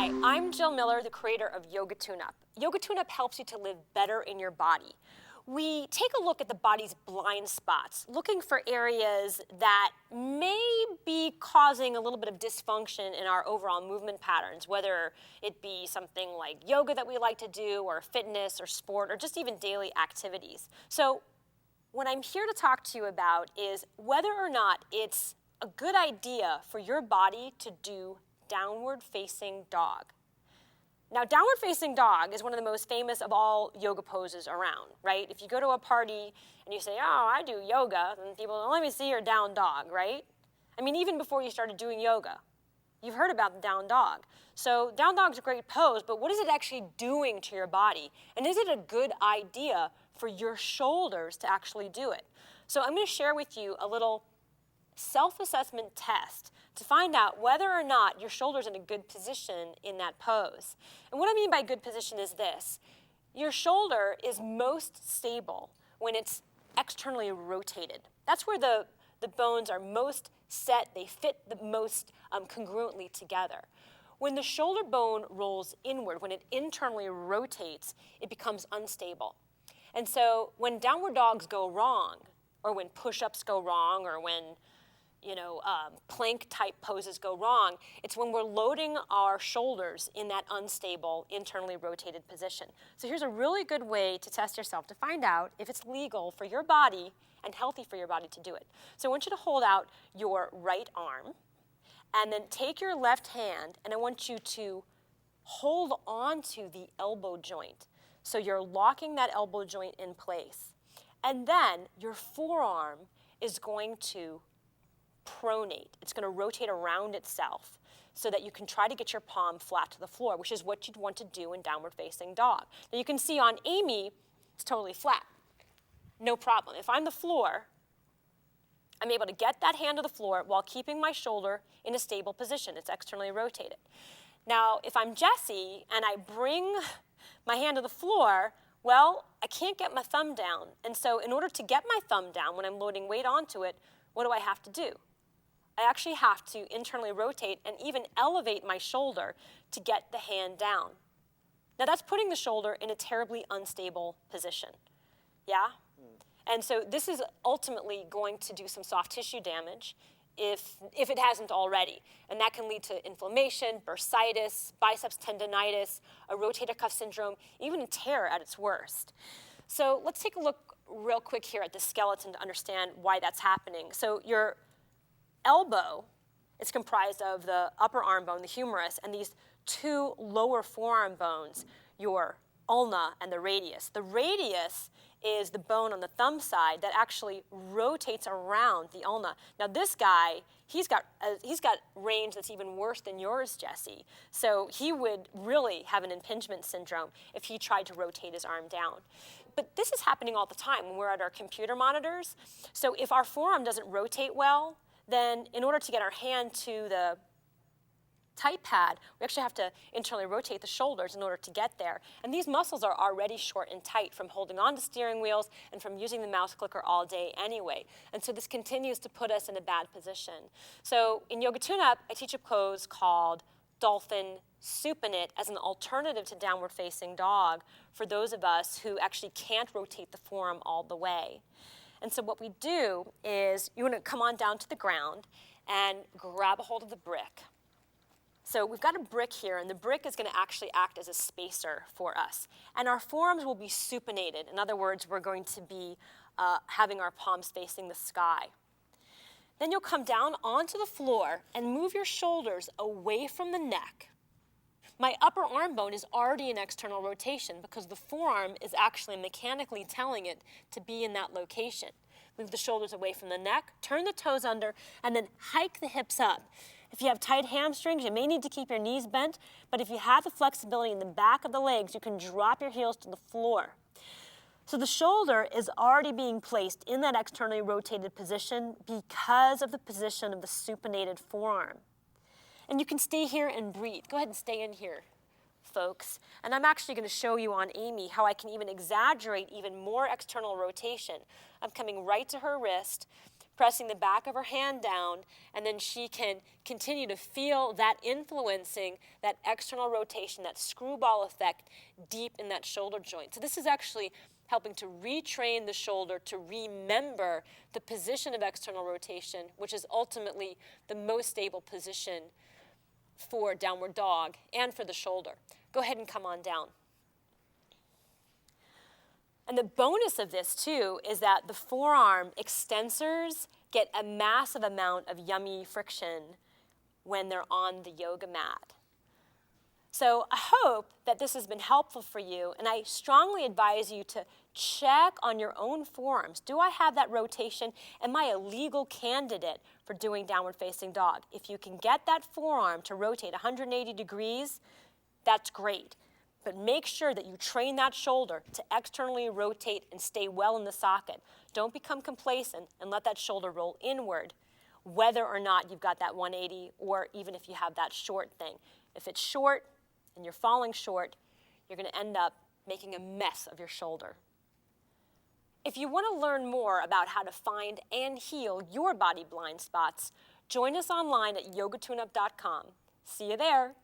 Hi, I'm Jill Miller, the creator of Yoga Tuneup. Yoga Tuneup helps you to live better in your body. We take a look at the body's blind spots, looking for areas that may be causing a little bit of dysfunction in our overall movement patterns, whether it be something like yoga that we like to do, or fitness, or sport, or just even daily activities. So what I'm here to talk to you about is whether or not it's a good idea for your body to do downward facing dog. Now, downward facing dog is one of the most famous of all yoga poses around, right? If you go to a party and you say, oh, I do yoga, and people, well, let me see your down dog, right? I mean, even before you started doing yoga, you've heard about the down dog. So down dog's a great pose, but what is it actually doing to your body? And is it a good idea for your shoulders to actually do it? So I'm going to share with you a little self-assessment test to find out whether or not your shoulder's in a good position in that pose. And what I mean by good position is this. Your shoulder is most stable when it's externally rotated. That's where the bones are most set, they fit the most congruently together. When the shoulder bone rolls inward, when it internally rotates, it becomes unstable. And so when downward dogs go wrong, or when push-ups go wrong, or when plank type poses go wrong, it's when we're loading our shoulders in that unstable, internally rotated position. So here's a really good way to test yourself to find out if it's legal for your body and healthy for your body to do it. So I want you to hold out your right arm and then take your left hand and I want you to hold on to the elbow joint. So you're locking that elbow joint in place. And then your forearm is going to pronate. It's going to rotate around itself so that you can try to get your palm flat to the floor, which is what you'd want to do in downward facing dog. Now you can see on Amy, it's totally flat. No problem. If I'm the floor, I'm able to get that hand to the floor while keeping my shoulder in a stable position. It's externally rotated. Now, if I'm Jessie and I bring my hand to the floor, well, I can't get my thumb down. And so in order to get my thumb down when I'm loading weight onto it, what do I have to do? I actually have to internally rotate and even elevate my shoulder to get the hand down. Now that's putting the shoulder in a terribly unstable position, yeah? And so this is ultimately going to do some soft tissue damage if it hasn't already. And that can lead to inflammation, bursitis, biceps tendonitis, a rotator cuff syndrome, even a tear at its worst. So let's take a look real quick here at the skeleton to understand why that's happening. So your elbow is comprised of the upper arm bone, the humerus, and these two lower forearm bones, your ulna and the radius. The radius is the bone on the thumb side that actually rotates around the ulna. Now this guy, he's got range that's even worse than yours, Jessie. So he would really have an impingement syndrome if he tried to rotate his arm down. But this is happening all the time when we're at our computer monitors. So if our forearm doesn't rotate well, then in order to get our hand to the type pad, we actually have to internally rotate the shoulders in order to get there. And these muscles are already short and tight from holding on to steering wheels and from using the mouse clicker all day anyway. And so this continues to put us in a bad position. So in Yoga Tuneup, I teach a pose called Dolphin Supinate as an alternative to downward facing dog for those of us who actually can't rotate the forearm all the way. And so what we do is you want to come on down to the ground and grab a hold of the brick. So we've got a brick here, and the brick is going to actually act as a spacer for us. And our forearms will be supinated. In other words, we're going to be having our palms facing the sky. Then you'll come down onto the floor and move your shoulders away from the neck. My upper arm bone is already in external rotation because the forearm is actually mechanically telling it to be in that location. Move the shoulders away from the neck, turn the toes under, and then hike the hips up. If you have tight hamstrings, you may need to keep your knees bent, but if you have the flexibility in the back of the legs, you can drop your heels to the floor. So the shoulder is already being placed in that externally rotated position because of the position of the supinated forearm. And you can stay here and breathe. Go ahead and stay in here, folks. And I'm actually going to show you on Amy how I can even exaggerate even more external rotation. I'm coming right to her wrist, pressing the back of her hand down, and then she can continue to feel that influencing that external rotation, that screwball effect deep in that shoulder joint. So this is actually helping to retrain the shoulder to remember the position of external rotation, which is ultimately the most stable position for downward dog and for the shoulder. Go ahead and come on down. And the bonus of this, too, is that the forearm extensors get a massive amount of yummy friction when they're on the yoga mat. So I hope that this has been helpful for you, and I strongly advise you to check on your own forearms. Do I have that rotation? Am I a legal candidate for doing downward facing dog? If you can get that forearm to rotate 180 degrees, that's great. But make sure that you train that shoulder to externally rotate and stay well in the socket. Don't become complacent and let that shoulder roll inward, whether or not you've got that 180 or even if you have that short thing. If it's short and you're falling short, you're going to end up making a mess of your shoulder. If you want to learn more about how to find and heal your body blind spots, join us online at yogatuneup.com. See you there.